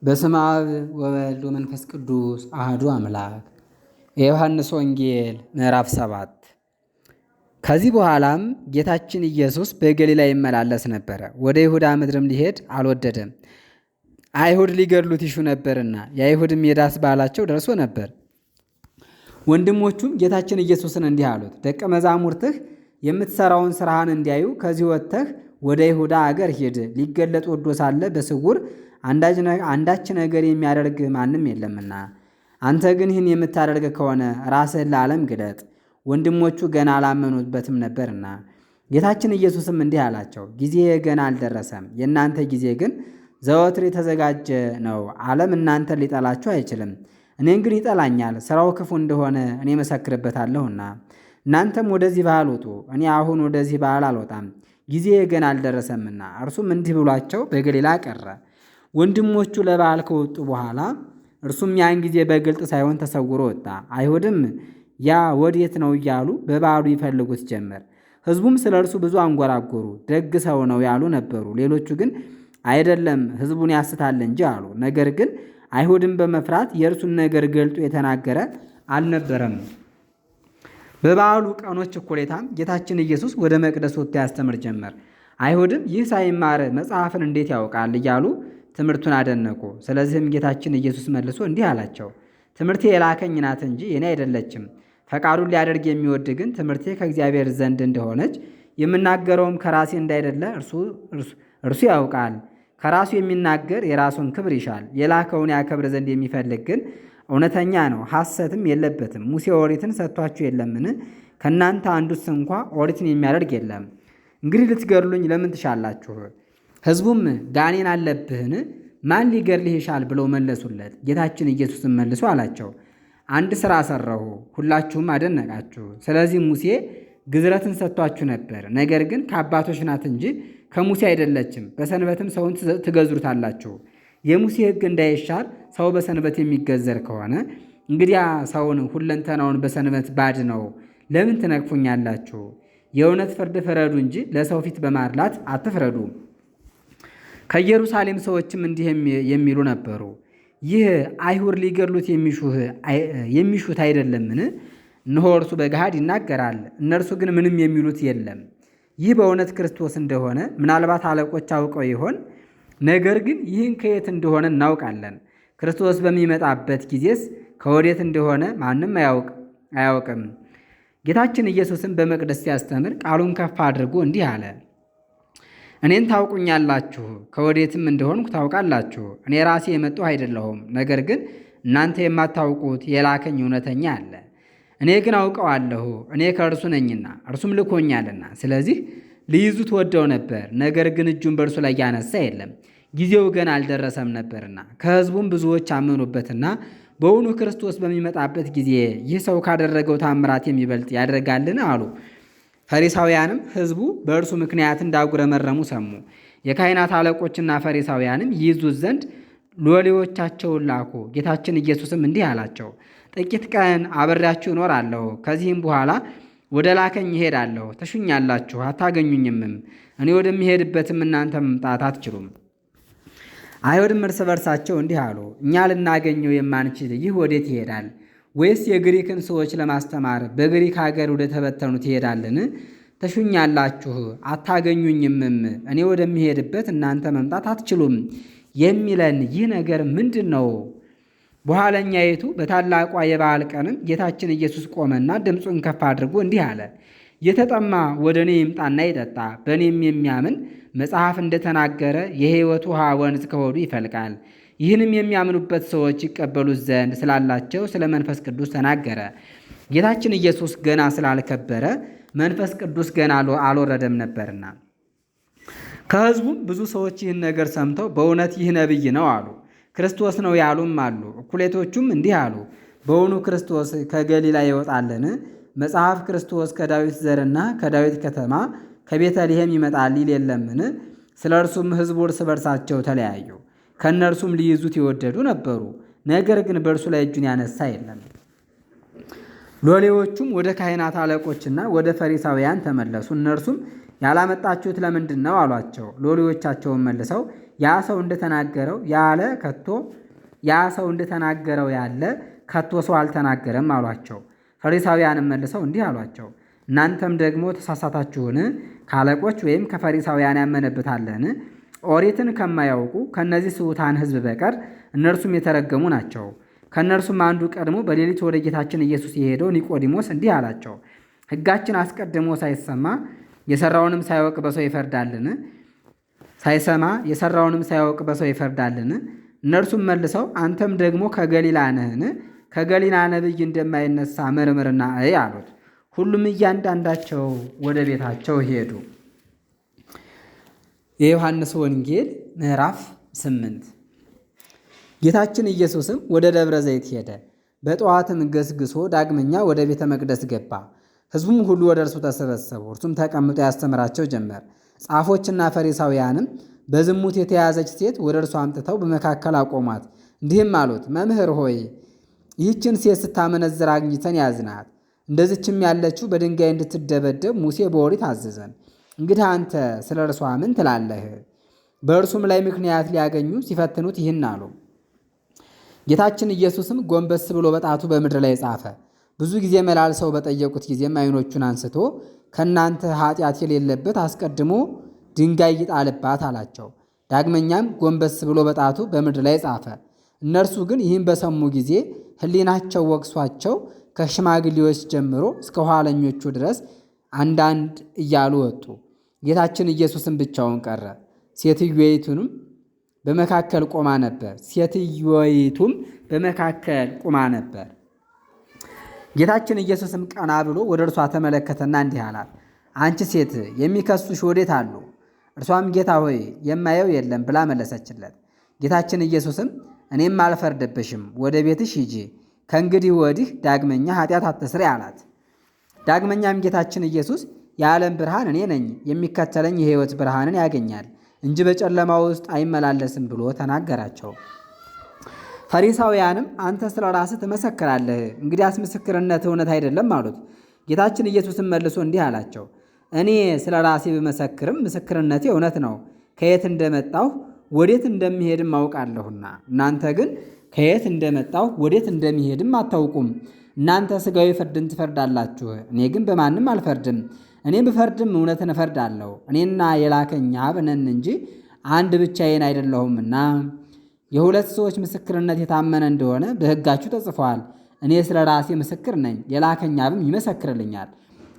በስመ አብ ወወልድ ወመንፈስ ቅዱስ አህዱ አምላክ። የዮሐንስ ወንጌል ምዕራፍ 7። ከዚህ በኋላም ጌታችን ኢየሱስ በገሊላ ይመላለስ ነበረ። ወደ ይሁዳ ምድርም ሊሄድ አልወደደም፣ አይሁድ ሊገድሉት ይሹ ነበርና። የአይሁድም የዳስ በዓላቸው ደርሶ ነበር። ወንድሞቹም ጌታችን ኢየሱስን እንዲህ አሉት፣ ደቀ መዛሙርትህ የምትሠራውን ሥራህን እንዲያዩ ከዚህ ወጥተህ ወደ ይሁዳ አገር ሂድ። ሊገለጥ ወዶ ሳለ በስውር አንዳች ነገር የሚያደርግ ማንም የለምና። አንተ ግን ይህን የምታደርግ ከሆነ ራስህን ለዓለም ግለጥ። ወንድሞቹ ገና አላመኑበትም ነበርና። ጌታችን ኢየሱስም እንዲህ አላቸው፣ ጊዜ ገና አልደረሰም፣ የእናንተ ጊዜ ግን ዘወትር የተዘጋጀ ነው። ዓለም እናንተን ሊጠላችሁ አይችልም፣ እኔን ግን ይጠላኛል። ሥራው ክፉ እንደሆነ እኔ መሰክርበታለሁና። እናንተም ወደዚህ በዓል ውጡ፣ እኔ አሁን ወደዚህ በዓል አልወጣም፣ ጊዜ ገና አልደረሰምና። እርሱም እንዲህ ብሏቸው በገሊላ ቀረ። ወንድሞቹ ለበዓል ከወጡ በኋላ እርሱም ያን ጊዜ በግልጥ ሳይሆን ተሰውሮ ወጣ። አይሁድም ያ ወዴት ነው እያሉ በበዓሉ ይፈልጉት ጀመር። ሕዝቡም ስለ እርሱ ብዙ አንጎራጎሩ። ደግ ሰው ነው ያሉ ነበሩ፣ ሌሎቹ ግን አይደለም፣ ሕዝቡን ያስታል እንጂ አሉ። ነገር ግን አይሁድም በመፍራት የእርሱን ነገር ገልጦ የተናገረ አልነበረም። በበዓሉ ቀኖች እኩሌታም ጌታችን ኢየሱስ ወደ መቅደስ ወጥቶ ያስተምር ጀመር። አይሁድም ይህ ሳይማር መጽሐፍን እንዴት ያውቃል እያሉ ትምህርቱን አደነቁ። ስለዚህም ጌታችን ኢየሱስ መልሶ እንዲህ አላቸው፣ ትምህርቴ የላከኝ ናት እንጂ የኔ አይደለችም። ፈቃዱን ሊያደርግ የሚወድ ግን ትምህርቴ ከእግዚአብሔር ዘንድ እንደሆነች የምናገረውም ከራሴ እንዳይደለ እርሱ ያውቃል። ከራሱ የሚናገር የራሱን ክብር ይሻል፣ የላከውን ያከብር ዘንድ የሚፈልግ ግን እውነተኛ ነው፣ ሐሰትም የለበትም። ሙሴ ኦሪትን ሰጥቷችሁ የለምን? ከእናንተ አንዱስ እንኳ ኦሪትን የሚያደርግ የለም። እንግዲህ ልትገድሉኝ ለምን ትሻላችሁ? ሕዝቡም ጋኔን አለብህን? ማን ሊገድልህ ይሻል ብለው መለሱለት። ጌታችን ኢየሱስም መልሶ አላቸው፣ አንድ ሥራ ሠራሁ፣ ሁላችሁም አደነቃችሁ። ስለዚህ ሙሴ ግዝረትን ሰጥቷችሁ ነበር። ነገር ግን ከአባቶች ናት እንጂ ከሙሴ አይደለችም። በሰንበትም ሰውን ትገዝሩታላችሁ። የሙሴ ሕግ እንዳይሻር ሰው በሰንበት የሚገዘር ከሆነ እንግዲያ ሰውን ሁለንተናውን በሰንበት ባድ ነው። ለምን ትነቅፉኛላችሁ? የእውነት ፍርድ ፍረዱ እንጂ ለሰው ፊት በማድላት አትፍረዱ። ከኢየሩሳሌም ሰዎችም እንዲህ የሚሉ ነበሩ፣ ይህ አይሁድ ሊገድሉት የሚሹት አይደለምን? እነሆ እርሱ በገሃድ ይናገራል፣ እነርሱ ግን ምንም የሚሉት የለም። ይህ በእውነት ክርስቶስ እንደሆነ ምናልባት አለቆች አውቀው ይሆን? ነገር ግን ይህን ከየት እንደሆነ እናውቃለን። ክርስቶስ በሚመጣበት ጊዜስ ከወዴት እንደሆነ ማንም አያውቅም። ጌታችን ኢየሱስም በመቅደስ ሲያስተምር ቃሉን ከፍ አድርጎ እንዲህ አለ፣ እኔን ታውቁኛላችሁ፣ ከወዴትም እንደሆንኩ ታውቃላችሁ። እኔ ራሴ የመጣሁ አይደለሁም፣ ነገር ግን እናንተ የማታውቁት የላከኝ እውነተኛ አለ። እኔ ግን አውቀዋለሁ፣ እኔ ከእርሱ ነኝና እርሱም ልኮኛልና። ስለዚህ ሊይዙት ወደው ነበር፣ ነገር ግን እጁን በእርሱ ላይ ያነሳ የለም፣ ጊዜው ገና አልደረሰም ነበርና። ከሕዝቡም ብዙዎች አመኑበትና በእውኑ ክርስቶስ በሚመጣበት ጊዜ ይህ ሰው ካደረገው ታምራት የሚበልጥ ያደርጋልን አሉ። ፈሪሳውያንም ሕዝቡ በእርሱ ምክንያት እንዳጉረመረሙ ሰሙ። የካህናት አለቆችና ፈሪሳውያንም ይይዙት ዘንድ ሎሌዎቻቸውን ላኩ። ጌታችን ኢየሱስም እንዲህ አላቸው፣ ጥቂት ቀን አብሬያችሁ እኖራለሁ፣ ከዚህም በኋላ ወደ ላከኝ እሄዳለሁ። ተሹኛላችሁ፣ አታገኙኝምም። እኔ ወደሚሄድበትም እናንተ መምጣት አትችሉም። አይሁድም እርስ በርሳቸው እንዲህ አሉ፣ እኛ ልናገኘው የማንችል ይህ ወዴት ይሄዳል? ወይስ የግሪክን ሰዎች ለማስተማር በግሪክ ሀገር ወደ ተበተኑት ይሄዳልን? ተሹኛላችሁ፣ አታገኙኝምም። እኔ ወደሚሄድበት እናንተ መምጣት አትችሉም የሚለን ይህ ነገር ምንድን ነው? በኋለኛይቱ በታላቋ የበዓል ቀንም ጌታችን ኢየሱስ ቆመና ድምፁን ከፍ አድርጎ እንዲህ አለ፣ የተጠማ ወደ እኔ ይምጣና ይጠጣ። በእኔም የሚያምን መጽሐፍ እንደተናገረ የሕይወት ውሃ ወንዝ ከሆዱ ይፈልቃል። ይህንም የሚያምኑበት ሰዎች ይቀበሉት ዘንድ ስላላቸው ስለ መንፈስ ቅዱስ ተናገረ። ጌታችን ኢየሱስ ገና ስላልከበረ መንፈስ ቅዱስ ገና አልወረደም ነበርና። ከሕዝቡም ብዙ ሰዎች ይህን ነገር ሰምተው በእውነት ይህ ነቢይ ነው አሉ። ክርስቶስ ነው ያሉም አሉ። እኩሌቶቹም እንዲህ አሉ፣ በእውኑ ክርስቶስ ከገሊላ ይወጣልን? መጽሐፍ ክርስቶስ ከዳዊት ዘርና ከዳዊት ከተማ ከቤተልሔም ይመጣል ይል የለምን? ስለ እርሱም ሕዝቡ እርስ በርሳቸው ተለያዩ። ከእነርሱም ሊይዙት የወደዱ ነበሩ፣ ነገር ግን በእርሱ ላይ እጁን ያነሳ የለም። ሎሌዎቹም ወደ ካህናት አለቆችና ወደ ፈሪሳውያን ተመለሱ። እነርሱም ያላመጣችሁት ለምንድን ነው አሏቸው። ሎሌዎቻቸውን መልሰው ያ ሰው እንደተናገረው ያለ ከቶ ሰው አልተናገረም አሏቸው። ፈሪሳውያንም መልሰው እንዲህ አሏቸው፣ እናንተም ደግሞ ተሳሳታችሁን? ከአለቆች ወይም ከፈሪሳውያን ያመነበት አለን? ኦሪትን ከማያውቁ ከእነዚህ ስሑታን ሕዝብ በቀር እነርሱም የተረገሙ ናቸው። ከእነርሱም አንዱ ቀድሞ በሌሊት ወደ ጌታችን ኢየሱስ የሄደው ኒቆዲሞስ እንዲህ አላቸው፣ ሕጋችን አስቀድሞ ሳይሰማ የሠራውንም ሳያውቅ በሰው ይፈርዳልን? ሳይሰማ የሠራውንም ሳያውቅ በሰው ይፈርዳልን? እነርሱም መልሰው አንተም ደግሞ ከገሊላ ነህን? ከገሊላ ነቢይ እንደማይነሳ መርምርና እይ አሉት። ሁሉም እያንዳንዳቸው ወደ ቤታቸው ሄዱ። የዮሐንስ ወንጌል ምዕራፍ 8። ጌታችን ኢየሱስም ወደ ደብረ ዘይት ሄደ። በጠዋትም ገስግሶ ዳግመኛ ወደ ቤተ መቅደስ ገባ። ሕዝቡም ሁሉ ወደ እርሱ ተሰበሰቡ። እርሱም ተቀምጦ ያስተምራቸው ጀመር። ጻፎችና ፈሪሳውያንም በዝሙት የተያዘች ሴት ወደ እርሱ አምጥተው በመካከል አቆሟት። እንዲህም አሉት፣ መምህር ሆይ ይህችን ሴት ስታመነዝር አግኝተን ያዝናት። እንደዚችም ያለችው በድንጋይ እንድትደበደብ ሙሴ በኦሪት አዘዘን። እንግዲህ አንተ ስለ እርሷ ምን ትላለህ? በእርሱም ላይ ምክንያት ሊያገኙ ሲፈትኑት ይህን አሉ። ጌታችን ኢየሱስም ጎንበስ ብሎ በጣቱ በምድር ላይ ጻፈ። ብዙ ጊዜ መላልሰው በጠየቁት ጊዜም ዓይኖቹን አንስቶ ከእናንተ ኃጢአት የሌለበት አስቀድሞ ድንጋይ ይጣልባት አላቸው። ዳግመኛም ጎንበስ ብሎ በጣቱ በምድር ላይ ጻፈ። እነርሱ ግን ይህን በሰሙ ጊዜ ሕሊናቸው ወቅሷቸው ከሽማግሌዎች ጀምሮ እስከ ኋለኞቹ ድረስ አንዳንድ እያሉ ወጡ። ጌታችን ኢየሱስም ብቻውን ቀረ። ሴትዮይቱም በመካከል ቆማ ነበር። ጌታችን ኢየሱስም ቀና ብሎ ወደ እርሷ ተመለከተና እንዲህ አላት፣ አንቺ ሴት የሚከሱሽ ወዴት አሉ? እርሷም ጌታ ሆይ የማየው የለም ብላ መለሰችለት። ጌታችን ኢየሱስም እኔም አልፈርድብሽም፣ ወደ ቤትሽ ሂጂ፣ ከእንግዲህ ወዲህ ዳግመኛ ኃጢአት አትስሪ አላት። ዳግመኛም ጌታችን ኢየሱስ የዓለም ብርሃን እኔ ነኝ፣ የሚከተለኝ የሕይወት ብርሃንን ያገኛል እንጂ በጨለማ ውስጥ አይመላለስም ብሎ ተናገራቸው። ፈሪሳውያንም አንተ ስለ ራስህ ትመሰክራለህ፣ እንግዲያስ ምስክርነት እውነት አይደለም አሉት። ጌታችን ኢየሱስም መልሶ እንዲህ አላቸው፣ እኔ ስለ ራሴ ብመሰክርም ምስክርነቴ እውነት ነው፣ ከየት እንደመጣሁ ወዴት እንደሚሄድም አውቃለሁና። እናንተ ግን ከየት እንደመጣሁ ወዴት እንደሚሄድም አታውቁም። እናንተ ሥጋዊ ፍርድን ትፈርዳላችሁ፣ እኔ ግን በማንም አልፈርድም። እኔ ብፈርድም እውነትን እፈርዳለሁ፣ እኔና የላከኝ አብ ነን እንጂ አንድ ብቻዬን አይደለሁምና። የሁለት ሰዎች ምስክርነት የታመነ እንደሆነ በሕጋችሁ ተጽፏል። እኔ ስለ ራሴ ምስክር ነኝ፣ የላከኝ አብም ይመሰክርልኛል።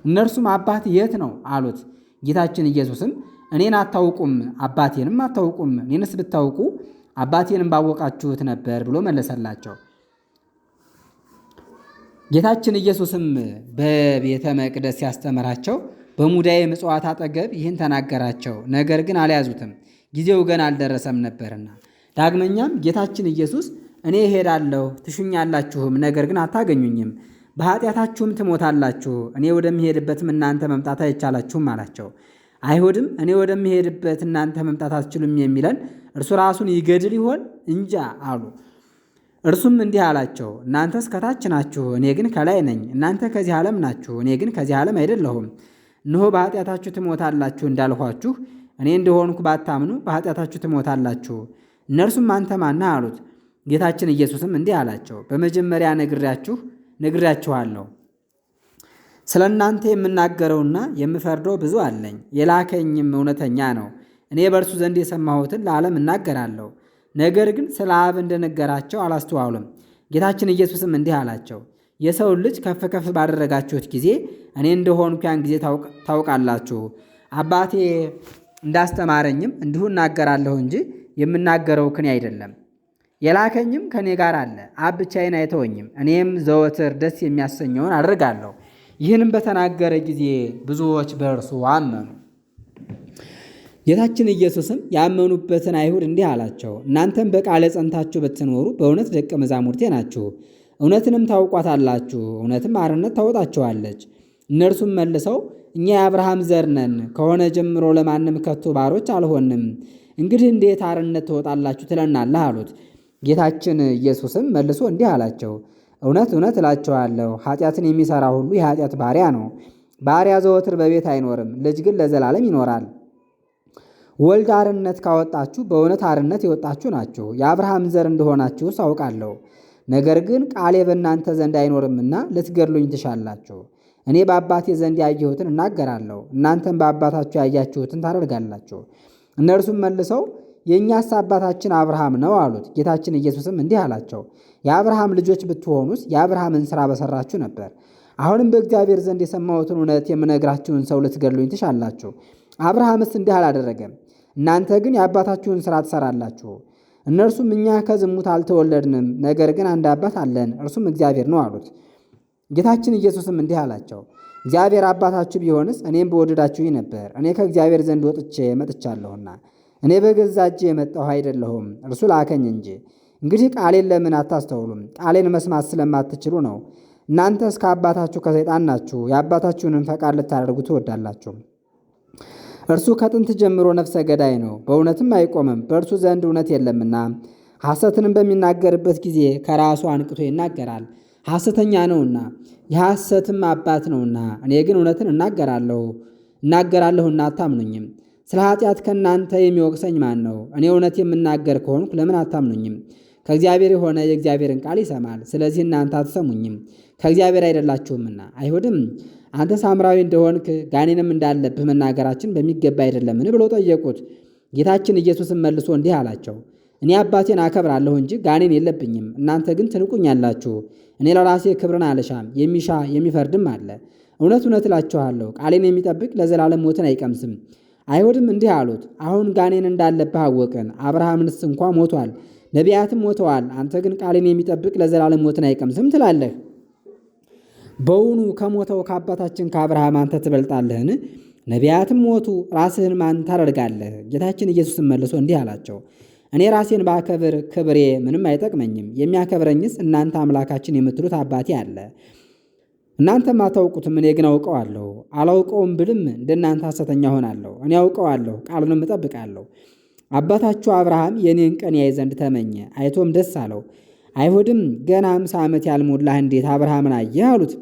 እነርሱም አባት የት ነው አሉት። ጌታችን ኢየሱስም እኔን አታውቁም፣ አባቴንም አታውቁም። እኔንስ ብታውቁ አባቴንም ባወቃችሁት ነበር ብሎ መለሰላቸው። ጌታችን ኢየሱስም በቤተ መቅደስ ሲያስተምራቸው በሙዳየ ምጽዋት አጠገብ ይህን ተናገራቸው። ነገር ግን አልያዙትም፣ ጊዜው ገና አልደረሰም ነበርና። ዳግመኛም ጌታችን ኢየሱስ እኔ እሄዳለሁ፣ ትሹኛላችሁም፣ ነገር ግን አታገኙኝም፣ በኃጢአታችሁም ትሞታላችሁ፣ እኔ ወደሚሄድበትም እናንተ መምጣት አይቻላችሁም አላቸው። አይሁድም እኔ ወደሚሄድበት እናንተ መምጣት አትችሉም የሚለን እርሱ ራሱን ይገድል ይሆን እንጃ አሉ። እርሱም እንዲህ አላቸው፣ እናንተስ ከታች ናችሁ፣ እኔ ግን ከላይ ነኝ። እናንተ ከዚህ ዓለም ናችሁ፣ እኔ ግን ከዚህ ዓለም አይደለሁም። እነሆ በኃጢአታችሁ ትሞታላችሁ እንዳልኋችሁ እኔ እንደሆንኩ ባታምኑ በኃጢአታችሁ ትሞታላችሁ። እነርሱም አንተ ማነህ አሉት። ጌታችን ኢየሱስም እንዲህ አላቸው፣ በመጀመሪያ ነግሬያችኋለሁ። ስለ እናንተ የምናገረውና የምፈርደው ብዙ አለኝ፣ የላከኝም እውነተኛ ነው። እኔ በእርሱ ዘንድ የሰማሁትን ለዓለም እናገራለሁ። ነገር ግን ስለ አብ እንደነገራቸው አላስተዋሉም። ጌታችን ኢየሱስም እንዲህ አላቸው፣ የሰውን ልጅ ከፍ ከፍ ባደረጋችሁት ጊዜ እኔ እንደሆንኩ ያን ጊዜ ታውቃላችሁ። አባቴ እንዳስተማረኝም እንዲሁ እናገራለሁ እንጂ የምናገረው ከኔ አይደለም። የላከኝም ከኔ ጋር አለ። አብ ብቻዬን አይተወኝም፣ እኔም ዘወትር ደስ የሚያሰኘውን አድርጋለሁ። ይህንም በተናገረ ጊዜ ብዙዎች በእርሱ አመኑ። ጌታችን ኢየሱስም ያመኑበትን አይሁድ እንዲህ አላቸው፣ እናንተም በቃሌ ጸንታችሁ ብትኖሩ በእውነት ደቀ መዛሙርቴ ናችሁ፣ እውነትንም ታውቋታላችሁ፣ እውነትም አርነት ታወጣችኋለች። እነርሱም መልሰው እኛ የአብርሃም ዘር ነን፣ ከሆነ ጀምሮ ለማንም ከቶ ባሮች አልሆንም፣ እንግዲህ እንዴት አርነት ትወጣላችሁ ትለናለህ አሉት። ጌታችን ኢየሱስም መልሶ እንዲህ አላቸው፣ እውነት እውነት እላቸዋለሁ ኃጢአትን የሚሠራ ሁሉ የኃጢአት ባሪያ ነው። ባሪያ ዘወትር በቤት አይኖርም፣ ልጅ ግን ለዘላለም ይኖራል። ወልድ አርነት ካወጣችሁ በእውነት አርነት የወጣችሁ ናችሁ። የአብርሃም ዘር እንደሆናችሁ ሳውቃለሁ። ነገር ግን ቃሌ በእናንተ ዘንድ አይኖርምና ልትገድሉኝ ትሻላችሁ። እኔ በአባቴ ዘንድ ያየሁትን እናገራለሁ፣ እናንተም በአባታችሁ ያያችሁትን ታደርጋላችሁ። እነርሱም መልሰው የእኛስ አባታችን አብርሃም ነው አሉት። ጌታችን ኢየሱስም እንዲህ አላቸው፣ የአብርሃም ልጆች ብትሆኑስ የአብርሃምን ሥራ በሠራችሁ ነበር። አሁንም በእግዚአብሔር ዘንድ የሰማሁትን እውነት የምነግራችሁን ሰው ልትገድሉኝ ትሻላችሁ። አብርሃምስ እንዲህ አላደረገም፣ እናንተ ግን የአባታችሁን ሥራ ትሠራላችሁ። እነርሱም እኛ ከዝሙት አልተወለድንም፣ ነገር ግን አንድ አባት አለን፣ እርሱም እግዚአብሔር ነው አሉት። ጌታችን ኢየሱስም እንዲህ አላቸው፣ እግዚአብሔር አባታችሁ ቢሆንስ እኔም በወደዳችሁኝ ነበር። እኔ ከእግዚአብሔር ዘንድ ወጥቼ መጥቻለሁና እኔ በገዛ እጄ የመጣሁ አይደለሁም፣ እርሱ ላከኝ እንጂ። እንግዲህ ቃሌን ለምን አታስተውሉም? ቃሌን መስማት ስለማትችሉ ነው። እናንተስ ከአባታችሁ ከሰይጣን ናችሁ፣ የአባታችሁንም ፈቃድ ልታደርጉ ትወዳላችሁ። እርሱ ከጥንት ጀምሮ ነፍሰ ገዳይ ነው፣ በእውነትም አይቆምም፣ በእርሱ ዘንድ እውነት የለምና። ሐሰትንም በሚናገርበት ጊዜ ከራሱ አንቅቶ ይናገራል፣ ሐሰተኛ ነውና የሐሰትም አባት ነውና። እኔ ግን እውነትን እናገራለሁና አታምኑኝም። ስለ ኃጢአት ከእናንተ የሚወቅሰኝ ማን ነው? እኔ እውነት የምናገር ከሆንኩ ለምን አታምኑኝም? ከእግዚአብሔር የሆነ የእግዚአብሔርን ቃል ይሰማል። ስለዚህ እናንተ አትሰሙኝም፣ ከእግዚአብሔር አይደላችሁምና። አይሁድም አንተ ሳምራዊ እንደሆንክ ጋኔንም እንዳለብህ መናገራችን በሚገባ አይደለምን ብለው ጠየቁት። ጌታችን ኢየሱስም መልሶ እንዲህ አላቸው፣ እኔ አባቴን አከብራለሁ እንጂ ጋኔን የለብኝም፣ እናንተ ግን ትንቁኛላችሁ። እኔ ለራሴ ክብርን አልሻም፣ የሚሻ የሚፈርድም አለ። እውነት እውነት እላችኋለሁ፣ ቃሌን የሚጠብቅ ለዘላለም ሞትን አይቀምስም። አይሁድም እንዲህ አሉት፣ አሁን ጋኔን እንዳለብህ አወቅን። አብርሃምንስ እንኳ ሞቷል፣ ነቢያትም ሞተዋል፣ አንተ ግን ቃሌን የሚጠብቅ ለዘላለም ሞትን አይቀምስም ትላለህ። በውኑ ከሞተው ከአባታችን ከአብርሃም አንተ ትበልጣለህን? ነቢያትም ሞቱ፣ ራስህን ማን ታደርጋለህ? ጌታችን ኢየሱስም መልሶ እንዲህ አላቸው፣ እኔ ራሴን ባከብር ክብሬ ምንም አይጠቅመኝም። የሚያከብረኝስ እናንተ አምላካችን የምትሉት አባቴ አለ። እናንተም አታውቁትም፣ እኔ ግን አውቀዋለሁ። አላውቀውም ብልም እንደናንተ ሐሰተኛ ሆናለሁ። እኔ አውቀዋለሁ፣ ቃሉንም እጠብቃለሁ። አባታችሁ አብርሃም የኔን ቀን ያይ ዘንድ ተመኘ፣ አይቶም ደስ አለው። አይሁድም ገና 50 ዓመት ያልሞላህ እንዴት አብርሃምን አየህ አሉት።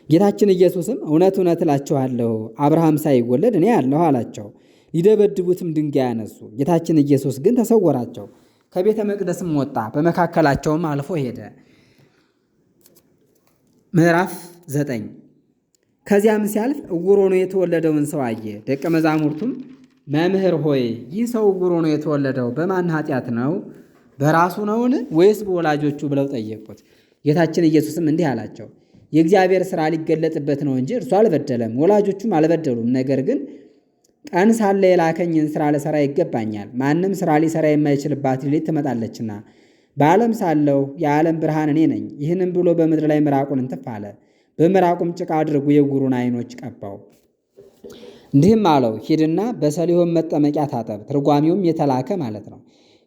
ጌታችን ኢየሱስም እውነት እውነት እላችኋለሁ አብርሃም ሳይወለድ እኔ አለሁ አላቸው። ሊደበድቡትም ድንጋይ አነሱ። ጌታችን ኢየሱስ ግን ተሰወራቸው፣ ከቤተ መቅደስም ወጣ፣ በመካከላቸውም አልፎ ሄደ። ምዕራፍ 9 ከዚያም ሲያልፍ ዕውር ሆኖ የተወለደውን ሰው አየ። ደቀ መዛሙርቱም መምህር ሆይ ይህ ሰው ዕውር ሆኖ የተወለደው በማን ኃጢአት ነው? በራሱ ነውን ወይስ በወላጆቹ ብለው ጠየቁት። ጌታችን ኢየሱስም እንዲህ አላቸው፣ የእግዚአብሔር ሥራ ሊገለጥበት ነው እንጂ እርሱ አልበደለም፣ ወላጆቹም አልበደሉም። ነገር ግን ቀን ሳለ የላከኝን ሥራ ልሠራ ይገባኛል። ማንም ሥራ ሊሠራ የማይችልባት ሌሊት ትመጣለችና። በዓለም ሳለሁ የዓለም ብርሃን እኔ ነኝ። ይህንም ብሎ በምድር ላይ ምራቁን እንትፍ አለ። በምራቁም ጭቃ አድርጎ የዕውሩን ዓይኖች ቀባው። እንዲህም አለው፣ ሂድና በሰሊሆም መጠመቂያ ታጠብ። ትርጓሜውም የተላከ ማለት ነው።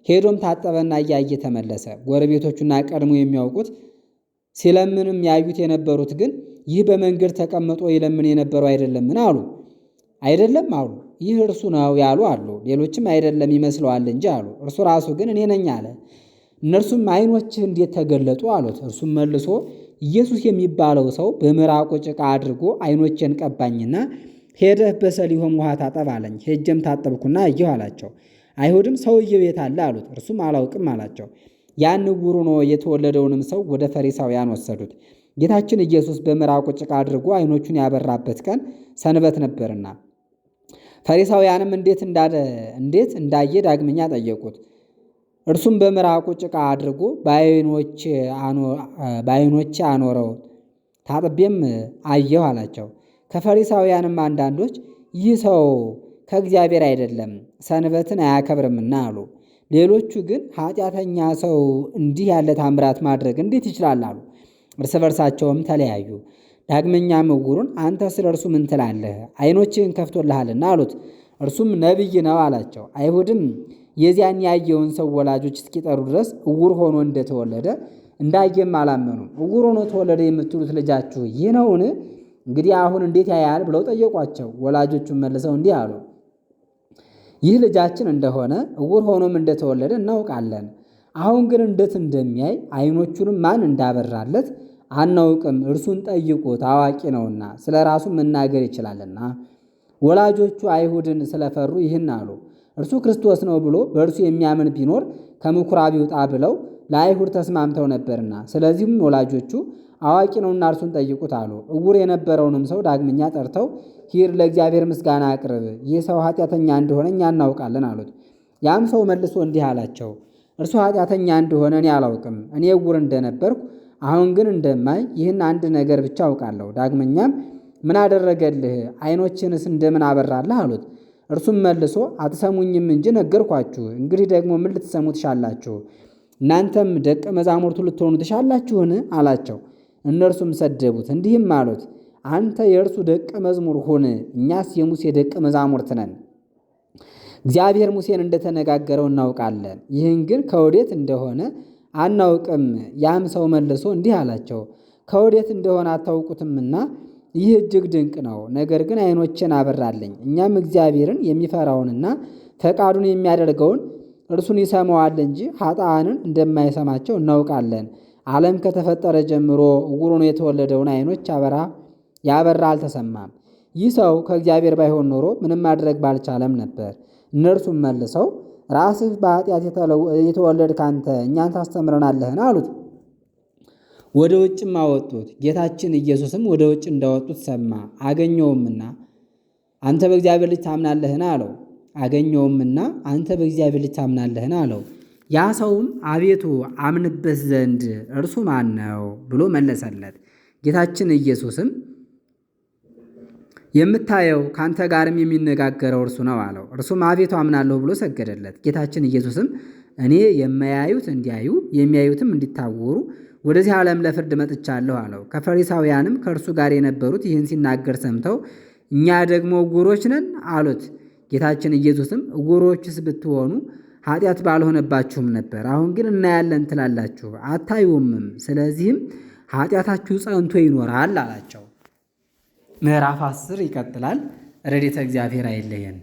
ሄዶም ታጠበና እያየ ተመለሰ። ጎረቤቶቹና ቀድሞ የሚያውቁት ሲለምንም ያዩት የነበሩት ግን ይህ በመንገድ ተቀምጦ ይለምን የነበረው አይደለምን አሉ። አይደለም አሉ። ይህ እርሱ ነው ያሉ አሉ። ሌሎችም አይደለም ይመስለዋል እንጂ አሉ። እርሱ ራሱ ግን እኔ ነኝ አለ። እነርሱም ዓይኖችህ እንዴት ተገለጡ አሉት። እርሱም መልሶ ኢየሱስ የሚባለው ሰው በምራቁ ጭቃ አድርጎ ዓይኖቼን ቀባኝና ሄደህ በሰሊሆም ውሃ ታጠብ አለኝ። ሄጄም ታጠብኩና አየሁ አላቸው። አይሁድም ሰውየው የት አለ አሉት። እርሱም አላውቅም አላቸው። ያን ዕውር ሆኖ የተወለደውንም ሰው ወደ ፈሪሳውያን ወሰዱት። ጌታችን ኢየሱስ በምራቁ ጭቃ አድርጎ ዓይኖቹን ያበራበት ቀን ሰንበት ነበርና፣ ፈሪሳውያንም እንዴት እንዳየ ዳግመኛ ጠየቁት። እርሱም በምራቁ ጭቃ አድርጎ በዓይኖቼ አኖረው፣ ታጥቤም አየሁ አላቸው። ከፈሪሳውያንም አንዳንዶች ይህ ሰው ከእግዚአብሔር አይደለም፣ ሰንበትን አያከብርምና አሉ። ሌሎቹ ግን ኃጢአተኛ ሰው እንዲህ ያለ ታምራት ማድረግ እንዴት ይችላል አሉ። እርስ በርሳቸውም ተለያዩ። ዳግመኛም ዕውሩን አንተ ስለ እርሱ ምን ትላለህ? ዓይኖችህን ከፍቶልሃልና አሉት። እርሱም ነቢይ ነው አላቸው። አይሁድም የዚያን ያየውን ሰው ወላጆች እስኪጠሩ ድረስ ዕውር ሆኖ እንደተወለደ እንዳየም አላመኑም። ዕውር ሆኖ ተወለደ የምትሉት ልጃችሁ ይህ ነውን? እንግዲህ አሁን እንዴት ያያል ብለው ጠየቋቸው። ወላጆቹም መልሰው እንዲህ አሉ፣ ይህ ልጃችን እንደሆነ ዕውር ሆኖም እንደተወለደ እናውቃለን። አሁን ግን እንዴት እንደሚያይ ዓይኖቹንም ማን እንዳበራለት አናውቅም፣ እርሱን ጠይቁት አዋቂ ነውና ስለ ራሱ መናገር ይችላልና። ወላጆቹ አይሁድን ስለፈሩ ይህን አሉ። እርሱ ክርስቶስ ነው ብሎ በእርሱ የሚያምን ቢኖር ከምኵራብ ይውጣ ብለው ለአይሁድ ተስማምተው ነበርና፣ ስለዚህም ወላጆቹ አዋቂ ነውና እርሱን ጠይቁት አሉ። ዕውር የነበረውንም ሰው ዳግመኛ ጠርተው ሂድ፣ ለእግዚአብሔር ምስጋና አቅርብ፣ ይህ ሰው ኃጢአተኛ እንደሆነ እኛ እናውቃለን አሉት። ያም ሰው መልሶ እንዲህ አላቸው፣ እርሱ ኃጢአተኛ እንደሆነ እኔ አላውቅም። እኔ ዕውር እንደነበርኩ አሁን ግን እንደማይ ይህን አንድ ነገር ብቻ አውቃለሁ። ዳግመኛም ምን አደረገልህ? ዓይኖችንስ እንደምን አበራለህ አሉት። እርሱም መልሶ አትሰሙኝም እንጂ ነገርኳችሁ። እንግዲህ ደግሞ ምን ልትሰሙ ትሻላችሁ? እናንተም ደቀ መዛሙርቱ ልትሆኑ ትሻላችሁን? አላቸው። እነርሱም ሰደቡት፣ እንዲህም አሉት፣ አንተ የእርሱ ደቀ መዝሙር ሁን፣ እኛስ የሙሴ ደቀ መዛሙርት ነን። እግዚአብሔር ሙሴን እንደተነጋገረው እናውቃለን፣ ይህን ግን ከወዴት እንደሆነ አናውቅም። ያም ሰው መልሶ እንዲህ አላቸው፣ ከወዴት እንደሆነ አታውቁትምና ይህ እጅግ ድንቅ ነው። ነገር ግን ዓይኖችን አበራልኝ። እኛም እግዚአብሔርን የሚፈራውንና ፈቃዱን የሚያደርገውን እርሱን ይሰማዋል እንጂ ኃጥአንን እንደማይሰማቸው እናውቃለን። ዓለም ከተፈጠረ ጀምሮ ዕውር ሆኖ የተወለደውን ዓይኖች ያበራ አልተሰማም። ይህ ሰው ከእግዚአብሔር ባይሆን ኖሮ ምንም ማድረግ ባልቻለም ነበር። እነርሱም መልሰው ራስህ በኃጢአት የተወለድክ አንተ እኛን ታስተምረናለህን? አሉት። ወደ ውጭም አወጡት። ጌታችን ኢየሱስም ወደ ውጭ እንዳወጡት ሰማ። አገኘውምና አንተ በእግዚአብሔር ልጅ ታምናለህን? አለው። አገኘውምና አንተ በእግዚአብሔር ልጅ ታምናለህን? አለው። ያ ሰውም አቤቱ አምንበት ዘንድ እርሱ ማን ነው ብሎ መለሰለት። ጌታችን ኢየሱስም የምታየው ካንተ ጋርም የሚነጋገረው እርሱ ነው አለው። እርሱም አቤቱ አምናለሁ ብሎ ሰገደለት። ጌታችን ኢየሱስም እኔ የማያዩት እንዲያዩ የሚያዩትም እንዲታወሩ ወደዚህ ዓለም ለፍርድ መጥቻለሁ አለው። ከፈሪሳውያንም ከእርሱ ጋር የነበሩት ይህን ሲናገር ሰምተው እኛ ደግሞ ዕውሮች ነን አሉት። ጌታችን ኢየሱስም ዕውሮችስ ብትሆኑ ኃጢአት ባልሆነባችሁም ነበር። አሁን ግን እናያለን ትላላችሁ፣ አታዩምም። ስለዚህም ኃጢአታችሁ ጸንቶ ይኖራል አላቸው። ምዕራፍ 10 ይቀጥላል። ረድኤተ እግዚአብሔር አይለየን።